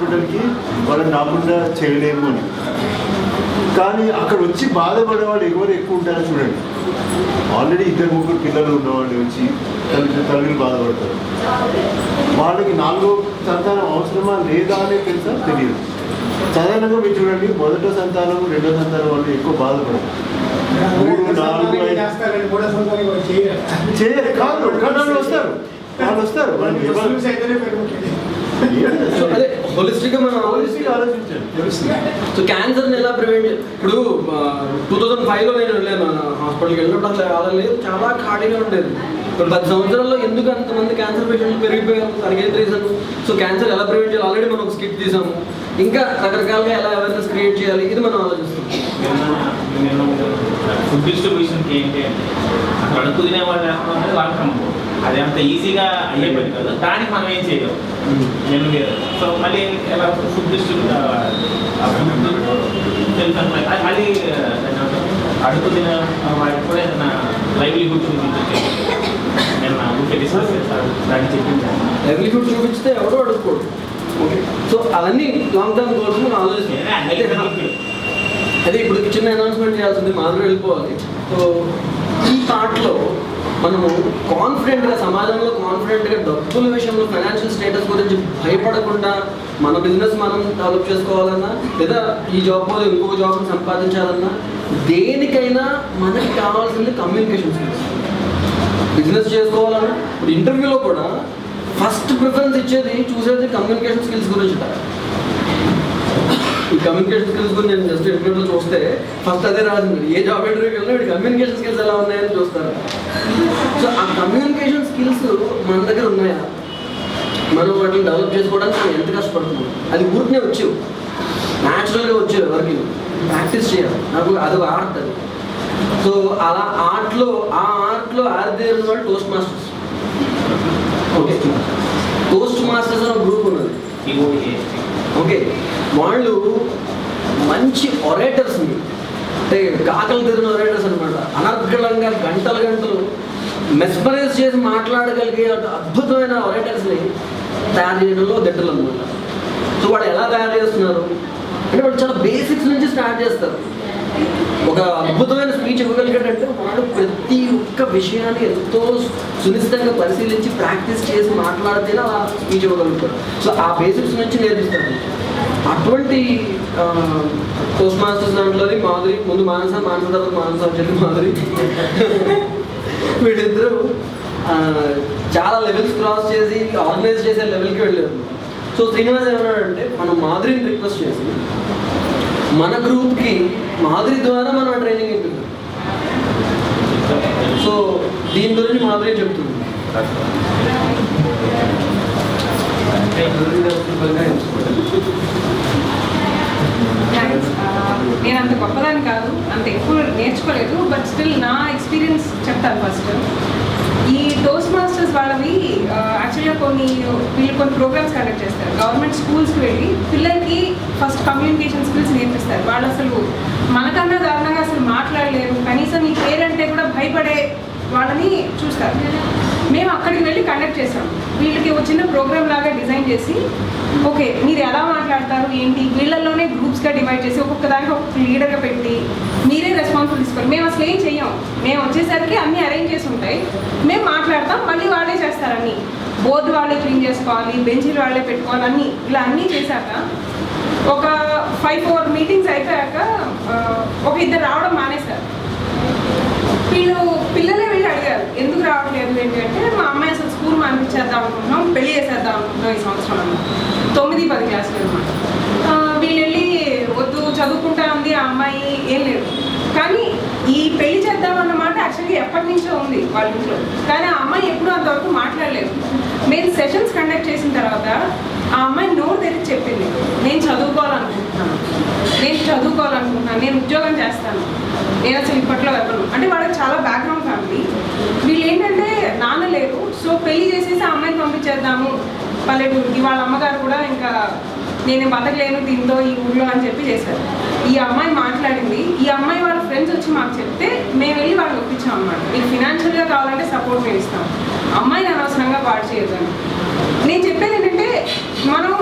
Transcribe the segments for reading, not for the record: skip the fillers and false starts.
హాస్పిటల్కి వాళ్ళని రాకుండా చేయలేము అని. కానీ అక్కడ వచ్చి బాధపడే వాళ్ళు ఎవరు ఎక్కువ ఉంటారో చూడండి. ఆల్రెడీ 2-3 పిల్లలు ఉన్నవాళ్ళు వచ్చి తల్లిని బాధపడతారు. వాళ్ళకి 4వ సంతానం అవసరమా లేదా అనేది తెలుసా తెలియదు. సాధారణంగా మీరు చూడండి, మొదట సంతానం 2వ సంతానం వాళ్ళు ఎక్కువ బాధపడతారు. 3, 4, 5 చేయరు కాదు, వాళ్ళు వస్తారు అదే హోలిస్టిక్ గా మనం ఆలోచించాలి. సో క్యాన్సర్ని ఎలా ప్రివెంట్, ఇప్పుడు 2005లో నేను వెళ్ళాను హాస్పిటల్కి. వెళ్ళినప్పుడు అసలు ఆడలేదు, చాలా ఖాళీగా ఉండేది. ఇప్పుడు 10 సంవత్సరాల్లో ఎందుకు అంతమంది క్యాన్సర్ పేషెంట్లు పెరిగిపోయారు, దానికి ఏం రీజన్? సో క్యాన్సర్ ఎలా ప్రివెంట్ చేయాలి, ఆల్రెడీ మనం ఒక స్కిట్ తీసాము. ఇంకా రకరకాలుగా ఎలా అవేర్నెస్ క్రియేట్ చేయాలి, ఇది మనం ఆలోచిస్తాం. ఫుడ్ డిస్ట్రిబ్యూషన్కి ఏంటి అంటే అక్కడ అడుగు తినే వాళ్ళు అనేది వాళ్ళకి అది అంత ఈజీగా అయ్యే పని కాదు. దానికి మనం ఏం చేయలేము. సో మళ్ళీ ఎలా ఫుడ్ డిస్ట్రిబ్యూట్ మళ్ళీ అడుగు తినే వాళ్ళకి కూడా ఏదైనా లైవ్లీహుడ్ చూపించే నేను ఊరికే డిస్కస్ చేస్తాను. దాన్ని చెప్పించాను. లైవ్లీహుడ్ చూపిస్తే ఎవరో అడుగుకోడు. ఓకే, సో అవన్నీ లాంగ్ టర్మ్ గోల్స్ మనం ఆలోచిస్తాం. అదే ఇప్పుడు చిన్న అనౌన్స్మెంట్ చేయాల్సింది, మాధురి వెళ్ళిపోవాలి. సో ఈ పార్ట్లో మనము కాన్ఫిడెంట్గా, సమాజంలో కాన్ఫిడెంట్గా డబ్బుల విషయంలో ఫైనాన్షియల్ స్టేటస్ గురించి భయపడకుండా మన బిజినెస్ మనం డెవలప్ చేసుకోవాలన్నా, లేదా ఈ జాబ్ పోతే ఇంకొక జాబ్ని సంపాదించాలన్నా, దేనికైనా మనకి కావాల్సింది కమ్యూనికేషన్ స్కిల్స్. బిజినెస్ చేసుకోవాలన్నా ఇప్పుడు ఇంటర్వ్యూలో కూడా ఫస్ట్ ప్రిఫరెన్స్ ఇచ్చేది, చూసేది కమ్యూనికేషన్ స్కిల్స్ గురించి. ఈ కమ్యూనికేషన్ స్కిల్స్ గురించి నేను జస్ట్ ఇంటర్వ్యూలో చూస్తే ఫస్ట్ అదే రాసింది. ఏ జాబ్ ఇంటర్వ్యూకి వెళ్ళినా వీడి కమ్యూనికేషన్ స్కిల్స్ ఎలా ఉన్నాయని చూస్తారు. సో ఆ కమ్యూనికేషన్ స్కిల్స్ మన దగ్గర ఉన్నాయా, మనం వాటిని డెవలప్ చేసుకోవడానికి మనం ఎంత కష్టపడుతున్నాం. అది ఊరికనే వచ్చేవి, న్యాచురల్గా వచ్చేవి. ఎవరికి ప్రాక్టీస్ చేయాలి. నాకు అదొక ఆర్ట్. అది సో అలా ఆర్ట్లో ఆర్దేరు ఉన్న వాళ్ళు toast masters. Okay, toast masters అనే గ్రూప్ ఉన్నది. ఓకే, వాళ్ళు మంచి ఒరేటర్స్ని, అంటే కాకలు తిరిగిన ఒరేటర్స్ అనమాట. అనర్గళంగా గంటలు మెస్పరైజ్ చేసి మాట్లాడగలిగే అద్భుతమైన ఒరేటర్స్ని తయారు చేయడంలో దిట్టలు అనమాట. సో వాళ్ళు ఎలా తయారు చేస్తున్నారు అంటే, వాళ్ళు చాలా బేసిక్స్ నుంచి స్టార్ట్ చేస్తారు. ఒక అద్భుతమైన స్పీచ్ ఇవ్వగలిగేటంటే వాడు ప్రతి ఒక్క విషయాన్ని ఎంతో సునిశ్చితంగా పరిశీలించి ప్రాక్టీస్ చేసి మాట్లాడితేనే అలా స్పీచ్ ఇవ్వగలుగుతారు. సో ఆ బేసిక్స్ నుంచి నేర్పిస్తారు. అటువంటి టోస్ట్ మాస్టర్స్ దాంట్లోని మాధురి, ముందు మానస తర్వాత మానస చెప్పి మాధురి, వీళ్ళిద్దరూ చాలా లెవెల్స్ క్రాస్ చేసి ఆర్గనైజ్ చేసే లెవెల్కి వెళ్ళారు. సో శ్రీనివాస్ ఏమన్నాడంటే, మనం మాధురిని రిక్వెస్ట్ చేసి మన గ్రూప్కి మాధురి ద్వారా మనం ట్రైనింగ్ ఇప్పిద్దాం. సో దీని గురించి మాధురి చెప్తుంది. నేను అంత గొప్పదాన్ని కాదు, అంత ఎక్కువ నేర్చుకోలేదు. బట్ స్టిల్ నా ఎక్స్పీరియన్స్ చెప్తాను. ఫస్ట్ ఈ టోస్ట్ మాస్టర్స్ వాళ్ళవి యాక్చువల్గా వీళ్ళు కొన్ని ప్రోగ్రామ్స్ కండక్ట్ చేస్తారు. గవర్నమెంట్ స్కూల్స్కి వెళ్ళి పిల్లలకి ఫస్ట్ కమ్యూనికేషన్ స్కిల్స్ నేర్పిస్తారు. వాళ్ళు అసలు మనకన్నా దారుణంగా అసలు మాట్లాడలేరు, కనీసం ఈ పేరంటే కూడా భయపడే వాళ్ళని చూస్తారు. మేము అక్కడికి వెళ్ళి కండక్ట్ చేసాం. వీళ్ళకి ఒక చిన్న ప్రోగ్రామ్ లాగా డిజైన్ చేసి, ఓకే మీరు ఎలా మాట్లాడతారు ఏంటి, వీళ్ళల్లోనే గ్రూప్స్గా డివైడ్ చేసి ఒక్కొక్క దానికి ఒక్కొక్క లీడర్గా పెట్టి మీరే రెస్పాన్సిబుల్ తీసుకోవాలి. మేము అసలు ఏం చెయ్యం. మేము వచ్చేసరికి అన్నీ అరేంజ్ చేసి ఉంటాయి, మేము మాట్లాడతాం, మళ్ళీ వాళ్ళే చేస్తారు. అన్నీ బోర్డు వాళ్ళే క్లీన్ చేసుకోవాలి, బెంచీలు వాళ్ళే పెట్టుకోవాలి, అన్నీ ఇలా అన్నీ చేశాక ఒక 5-4 మీటింగ్స్ అయిపోయాక ఒక ఇద్దరు రావడం మానేశారు. పిల్లలే వెళ్ళి అడిగారు, ఎందుకు రావట్లేదు ఏంటి అంటే, మా అమ్మాయి అసలు స్కూల్ మానిపించేద్దాం అనుకుంటున్నాం, పెళ్లి చేసేద్దాం అనుకుంటున్నాం ఈ సంవత్సరం అన్నమాట. 9-10 క్లాసులు అనమాట. వీళ్ళు వెళ్ళి వద్దు చదువుకుంటా ఉంది ఆ అమ్మాయి, ఏం లేదు. కానీ ఈ పెళ్లి చేద్దామన్నమాట యాక్చువల్గా ఎప్పటి నుంచో ఉంది వాళ్ళ ఇంట్లో. కానీ ఆ అమ్మాయి ఎప్పుడూ అంతవరకు మాట్లాడలేదు. మేము సెషన్స్ కండక్ట్ చేసిన తర్వాత ఆ అమ్మాయి నోరు తెరిచి చెప్పింది, నేను చదువుకోవాలనుకుంటున్నాను, నేను ఉద్యోగం చేస్తాను, నేను అసలు ఇప్పట్లో వెళ్ళను. అంటే వాళ్ళకి చాలా బ్యాక్గ్రౌండ్ ఫ్యామిలీ. వీళ్ళు ఏంటంటే నాన్న లేరు, సో పెళ్లి చేసేసి ఆ అమ్మాయిని పంపించేద్దాము పల్లెటూరుకి. వాళ్ళ అమ్మగారు కూడా ఇంకా నేను బతకలేను దీంతో ఈ ఊళ్ళో అని చెప్పి చేశారు. ఈ అమ్మాయి మాట్లాడింది. ఈ అమ్మాయి వాళ్ళ ఫ్రెండ్స్ వచ్చి మాకు చెప్తే మేము వెళ్ళి వాళ్ళని ఒప్పించాం అన్నమాట. మీకు ఫినాన్షియల్గా కావాలంటే సపోర్ట్ మేము ఇస్తాం, అమ్మాయిని అనవసరంగా పాడు చేయొద్దని. నేను చెప్పేది ఏంటంటే, మనం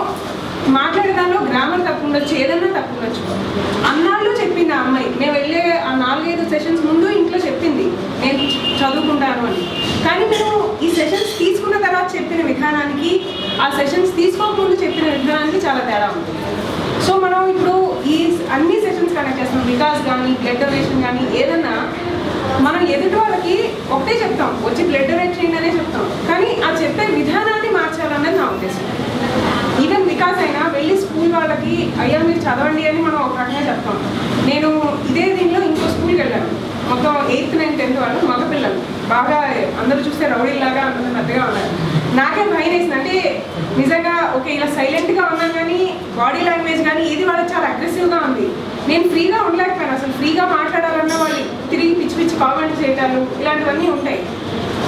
మాట్లాడేదానిలో గ్రామర్ తప్పు ఉండొచ్చు, ఏదన్నా తప్పు ఉండొచ్చు. అన్నాళ్ళు చెప్పింది ఆ అమ్మాయి, మేము వెళ్ళే ఆ 4-5 సెషన్స్ ముందు ఇంట్లో చెప్పింది నేను చదువుకుంటాను అని. కానీ మేము ఈ సెషన్స్ తీసుకున్న తర్వాత చెప్పిన విధానానికి ఆ సెషన్స్ తీసుకోకముందు చెప్పిన విధానానికి చాలా తేడా ఉంటుంది. సో మనం ఇప్పుడు ఈ అన్ని సెషన్స్ కండక్ట్ చేస్తాం, వికాస్ కానీ బ్లడ్ డొనేషన్ కానీ ఏదన్నా మనం ఎదుటి వాళ్ళకి ఒకటే చెప్తాం, వచ్చి బ్లడ్ డొనేట్ చేయండి అనే చెప్తాం. కానీ ఆ చెప్పే విధానాన్ని మార్చాలన్నది నా ఉద్దేశం. ఈవెన్ వికాస్ అయినా వెళ్ళి స్కూల్ వాళ్ళకి అయ్యా మీరు చదవండి అని మనం ఒక రకంగా చెప్తాం. నేను ఇదే దీనిలో ఇంకో స్కూల్కి వెళ్ళాను, మొత్తం 8th, 9th, 10th వాళ్ళు మగపిల్లలు, బాగా అందరూ చూస్తే రౌడీలాగా అందరూ పెద్దగా ఉన్నారు. నాకే భయం వేసింది. అంటే నిజంగా ఓకే ఇలా సైలెంట్గా ఉన్నాను కానీ బాడీ లాంగ్వేజ్ కానీ ఏది వాళ్ళకి చాలా అగ్రెసివ్గా ఉంది. నేను ఫ్రీగా ఉండలేకపోయాను. అసలు ఫ్రీగా మాట్లాడాలన్నా వాళ్ళు తిరిగి పిచ్చి పిచ్చి కామెంట్స్ చేయటాలు ఇలాంటివన్నీ ఉంటాయి.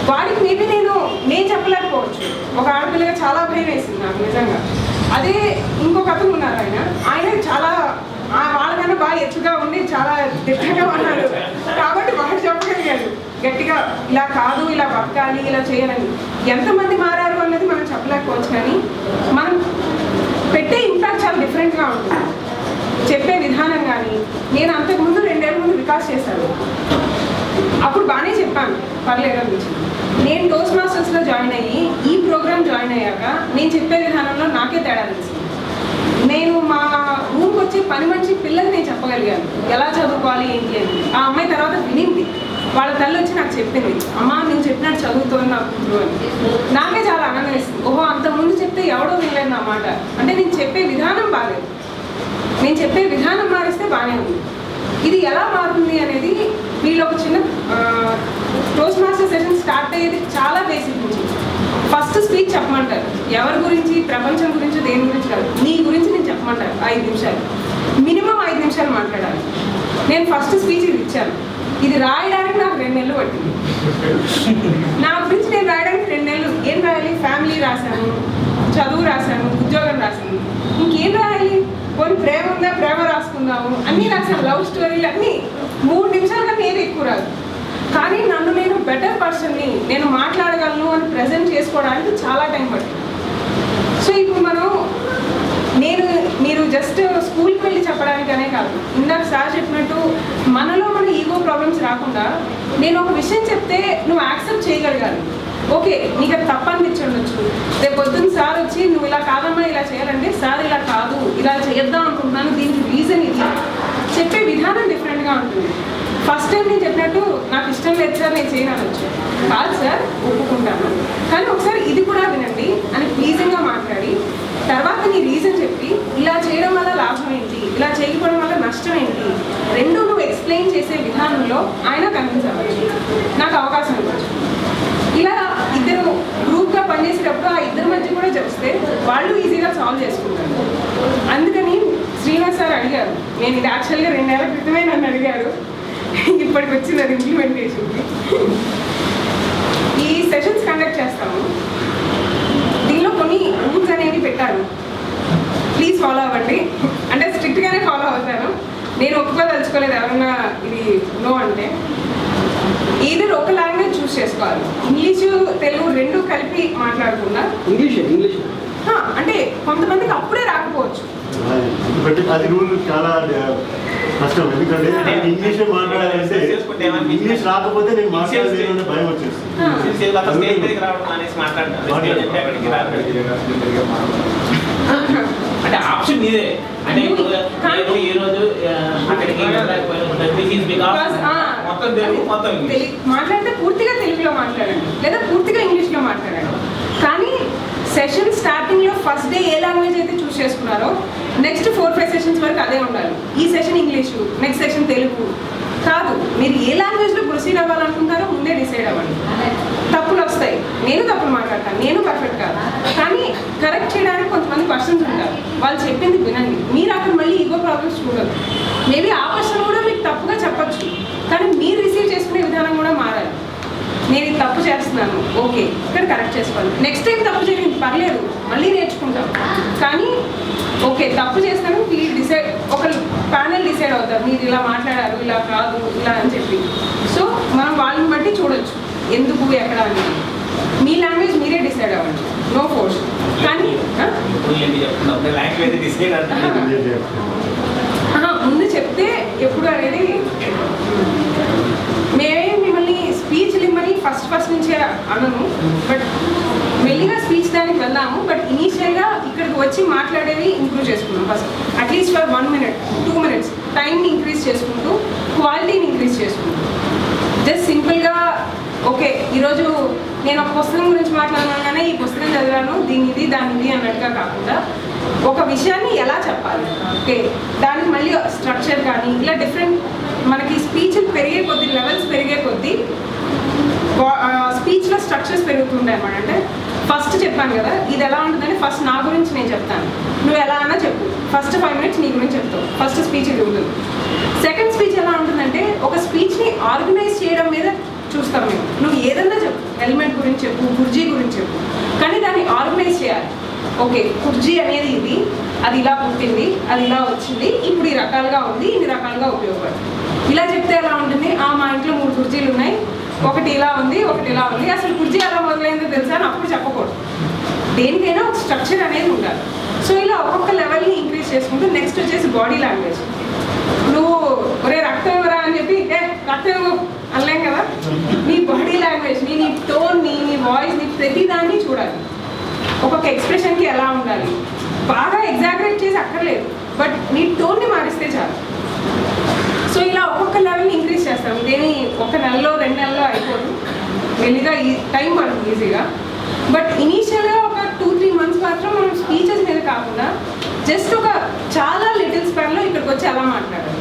వాడికి మేబీ నేను చెప్పలేకపోవచ్చు. ఒక ఆడపిల్లగా చాలా భయం వేసింది నాకు నిజంగా. అదే ఇంకొక అతను ఉన్నారు, ఆయన చాలా వాళ్ళకన్నా బాగా ఎత్తుగా ఉండి చాలా దిట్టంగా ఉన్నాడు కాబట్టి వాడు చెప్పగలిగాడు గట్టిగా, ఇలా కాదు ఇలా బతకాలి ఇలా చేయాలని. ఎంతమంది మారారు అన్నది మనం చెప్పలేకపోవచ్చు, కానీ మనం పెట్టే ఇంపాక్ట్ చాలా డిఫరెంట్గా ఉంటుంది. చెప్పే విధానం కానీ నేను అంతకుముందు 2 ఏళ్ళ ముందు వికాస్ చేశాను, అప్పుడు బాగానే చెప్పాను, పర్లేదు అనిపించింది. నేను టోస్ట్ మాస్టర్స్లో జాయిన్ అయ్యి ఈ ప్రోగ్రామ్ జాయిన్ అయ్యాక నేను చెప్పే విధానంలో నాకే తేడా తెలిసింది. నేను మా రూమ్కి వచ్చి పని మనిషి పిల్లలకి నేను చెప్పగలిగాను ఎలా చదువుకోవాలి ఏంటి అని. ఆ అమ్మాయి తర్వాత వినింది, వాళ్ళ తల్లి వచ్చి నాకు చెప్పింది, అమ్మ నేను చెప్పినట్టు చదువుతోంది నా కూతురు అని. నాకే చాలా ఆనందం వేసింది. ఓహో అంతకుముందు చెప్తే ఎవడో వినలేదు నా మాట. అంటే నేను చెప్పే విధానం బాగాలేదు, నేను చెప్పే విధానం మారిస్తే బాగానే ఉంది. ఇది ఎలా మారుతుంది అనేది వీళ్ళు ఒక చిన్న టోస్ట్ మాస్టర్ సెషన్ స్టార్ట్ అయ్యేది చాలా బేసిక్ నుంచి. ఫస్ట్ స్పీచ్ చెప్పమంటారు, ఎవరి గురించి, ప్రపంచం గురించి, దేని గురించి కాదు, నీ గురించి నేను చెప్పమంటారు. 5 నిమిషాలు, మినిమం 5 నిమిషాలు మాట్లాడాలి. నేను ఫస్ట్ స్పీచ్ ఇది ఇచ్చాను. ఇది రాయడానికి నాకు 2 నెలలు పట్టింది. నా గురించి నేను రాయడానికి 2 నెలలు. ఏం రాయాలి? ఫ్యామిలీ రాశాను, చదువు రాశాను, ఉద్యోగం రాశాను, ఇంకేం రాయాలి? కొన్ని ప్రేమ ఉందా, ప్రేమ రాసుకుందాము, అన్నీ రాశాను, లవ్ స్టోరీలు అన్నీ. 3 నిమిషాల కన్నా ఏది ఎక్కువ రాదు. కానీ నన్ను నేను బెటర్ పర్సన్ని, నేను మాట్లాడగలను అని ప్రజెంట్ చేసుకోవడానికి చాలా టైం పట్టింది. సో ఇప్పుడు మీరు జస్ట్ స్కూల్కి వెళ్ళి చెప్పడానికనే కాదు, ఇందాక సార్ చెప్పినట్టు మనలో మన ఈగో ప్రాబ్లమ్స్ రాకుండా నేను ఒక విషయం చెప్తే నువ్వు యాక్సెప్ట్ చేయగలగాలి. ఓకే నీకు అది తప్పు అనిపించి ఉండొచ్చు, రేపు పొద్దున్న సార్ వచ్చి నువ్వు ఇలా కాదమ్మా ఇలా చేయాలంటే సార్ ఇలా కాదు ఇలా చేద్దాం అనుకుంటున్నాను, దీనికి రీజన్ ఇది, చెప్పే విధానం డిఫరెంట్గా ఉంటుంది. ఫస్ట్ టైం నేను చెప్పినట్టు నాకు ఇష్టం లేదు సార్ నేను చేయనవచ్చు, కాదు సార్ ఒప్పుకుంటాను కానీ ఒకసారి ఇది కూడా వినండి అని ప్లీజింగ్గా మాట్లాడి తర్వాత నీ రీజన్ చెప్పి ఇలా చేయడం వల్ల లాభం ఏంటి, ఇలా చేయకపోవడం వల్ల నష్టం ఏంటి, రెండు నువ్వు ఎక్స్ప్లెయిన్ చేసే విధానంలో ఆయన కన్విన్స్ అవ్వచ్చు, నాకు అవకాశం ఇవ్వచ్చు. ఇలా ఇద్దరు గ్రూప్గా పనిచేసేటప్పుడు ఆ ఇద్దరి మధ్య కూడా చెప్తే వాళ్ళు ఈజీగా సాల్వ్ చేసుకుంటారు. అందుకని శ్రీనివాస్ సార్ అడిగారు, నేను ఇది యాక్చువల్గా 2 నెలల క్రితమే నన్ను అడిగారు, ఇప్పటికి వచ్చింది అది ఇంప్లిమెంటేషన్కి. ఈ సెషన్స్ కండక్ట్ చేస్తాము, దీనిలో కొన్ని రూల్స్ అనేవి పెట్టారు, ప్లీజ్ ఫాలో అవ్వండి. అంటే స్ట్రిక్ట్గానే ఫాలో అవుతాను, నేను ఒప్పుకోదలుచుకోలేదు ఎవరన్నా ఇది నో అంటే. ఏదో ఒక లాంగ్వేజ్ చూస్ చేసుకోవాలి, ఇంగ్లీషు తెలుగు 2 కలిపి మాట్లాడకుండా. ఇంగ్లీష్ అంటే కొంతమందికి అప్పుడే రాకపోవచ్చు, అది రూల్ చాలా కష్టం. ఎందుకంటే ఇంగ్లీషే మాట్లాడాలంటే ఇంగ్లీష్ రాకపోతే నేను మాట్లాడలేను భయం వచ్చేస్తుంది. అంటే ఆప్షన్ ఇదే, అంటే నేను ఈ రోజు అక్కడికి మాట్లాడితే పూర్తిగా తెలుగులో మాట్లాడండి లేదా పూర్తిగా ఇంగ్లీష్లో మాట్లాడండి. కానీ సెషన్ స్టార్టింగ్లో ఫస్ట్ డే ఏ లాంగ్వేజ్ అయితే చూస్ చేసుకున్నారో నెక్స్ట్ 4-5 సెషన్స్ వరకు అదే ఉండాలి. ఈ session English, next session Telugu కాదు. మీరు ఏ లాంగ్వేజ్లో ప్రొసీడ్ అవ్వాలనుకుంటారో ముందే డిసైడ్ అవ్వండి. తప్పులు వస్తాయి, నేను తప్పులు మాట్లాడతాను, నేను పర్ఫెక్ట్ కాదు, కానీ కరెక్ట్ చేయడానికి కొంతమంది పర్సన్స్ ఉంటారు, వాళ్ళు చెప్పింది వినండి. మీరు అక్కడ మళ్ళీ ఈగో ప్రాబ్లమ్స్ చూడదు. మేబీ ఆ పర్సన్ కూడా మీకు తప్పుగా చెప్పచ్చు, కానీ మీరు రిసీవ్ చేసుకునే విధానం కూడా మారాలి. నేను ఇది తప్పు చేస్తున్నాను, ఓకే ఇక్కడ కరెక్ట్ చేసుకోవాలి, నెక్స్ట్ టైం తప్పు జరిగింది పర్లేదు మళ్ళీ నేర్చుకుంటాం, కానీ ఓకే తప్పు చేస్తాను మీరు డిసైడ్, ఒక ప్యానెల్ డిసైడ్ అవుతారు మీరు ఇలా మాట్లాడారు ఇలా కాదు ఇలా అని చెప్పి. సో మనం వాళ్ళని బట్టి చూడొచ్చు ఎందుకు ఎక్కడ అని. మీ లాంగ్వేజ్ మీరే డిసైడ్ అవ్వండి, నో ఫోర్స్. కానీ ఇప్పుడు ఏంటి చెప్తున్నా లాంగ్వేజ్ డిసైడ్ అంటే ముందు చెప్తే ఎప్పుడు అనేది మేమే మిమ్మల్ని స్పీచ్ ఇమ్మని ఫస్ట్ నుంచే అనను, బట్ మెల్లిగా స్పీచ్ దానికి వెళ్దాము. బట్ ఇనీషియల్గా ఇక్కడికి వచ్చి మాట్లాడేవి ఇంప్రూవ్ చేసుకున్నాం. First at least for 1 minute 2 minutes టైంని ఇంక్రీజ్ చేసుకుంటూ క్వాలిటీని ఇంక్రీజ్ చేసుకుంటూ జస్ట్ సింపుల్గా ఓకే ఈరోజు నేను ఒక పుస్తకం గురించి మాట్లాడగానే ఈ పుస్తకం చదివాను దీనిది దానిది అన్నట్టుగా కాకుండా ఒక విషయాన్ని ఎలా చెప్పాలి, ఓకే దానికి మళ్ళీ స్ట్రక్చర్ కానీ ఇలా డిఫరెంట్ మనకి స్పీచ్ పెరిగే కొద్దీ లెవెల్స్ పెరిగే కొద్దీ స్పీచ్లో స్ట్రక్చర్స్ పెరుగుతుంటాయి అన్నమాట. అంటే ఫస్ట్ చెప్పాను కదా ఇది ఎలా ఉంటుందని ఫస్ట్ నా గురించి నేను చెప్తాను, నువ్వు ఎలా అన్నా చెప్పు. ఫస్ట్ 5 minutes నీ గురించి చెప్తావు, ఫస్ట్ స్పీచ్ ఇది ఉంటుంది. సెకండ్ స్పీచ్ ఎలా ఉంటుందంటే ఒక స్పీచ్ని ఆర్గనైజ్ చేయడం మీద చూస్తాం మేము. నువ్వు ఏదన్నా చెప్పు, హెల్మెట్ గురించి చెప్పు, కుర్జీ గురించి చెప్పు, కానీ దాన్ని ఆర్గనైజ్ చేయాలి. ఓకే కుర్జీ అనేది ఇది, అది ఇలా పుట్టింది, అది ఇలా వచ్చింది, ఇప్పుడు ఈ రకాలుగా ఉంది, ఇన్ని రకాలుగా ఉపయోగపడుతుంది. ఇలా చెప్తే ఎలా ఉంటుంది, మా ఇంట్లో 3 కుర్జీలు ఉన్నాయి, ఒకటి ఇలా ఉంది, ఒకటి ఇలా ఉంది, అసలు కుర్జీ ఎలా మొదలైందో తెలుసా అని అప్పుడు చెప్పకూడదు. దేనికైనా ఒక స్ట్రక్చర్ అనేది ఉండాలి. సో ఇలా ఒక్కొక్క లెవెల్ని ఇంక్రీజ్ చేసుకుంటూ నెక్స్ట్ వచ్చేసి బాడీ లాంగ్వేజ్. నువ్వు ఒరే రక్తం ఇవ్వరా అని చెప్పి రక్తం ఇవ్వు అనలేం కదా. నీ బాడీ లాంగ్వేజ్ని, నీ టోన్ని, నీ వాయిస్ని ప్రతిదాన్ని చూడాలి. ఒక్కొక్క ఎక్స్ప్రెషన్కి ఎలా ఉండాలి, బాగా ఎగ్జాగరేట్ చేసి అక్కర్లేదు, బట్ నీ టోన్ని మారిస్తే చాలు. సో ఇలా ఒక్కొక్క లెవెల్ని ఇంక్రీజ్ చేస్తాం. ఇదేమి 1 నెలలో 2 నెలల్లో అయిపోదు, మెల్లిగా ఈ టైం పడుతుంది ఈజీగా. బట్ ఇనీషియల్గా ఒక 2-3 months మాత్రం మనం స్పీచెస్ మీద కాకుండా జస్ట్ ఒక చాలా లిటిల్ స్పాన్లో ఇక్కడికి వచ్చి ఎలా మాట్లాడాలి.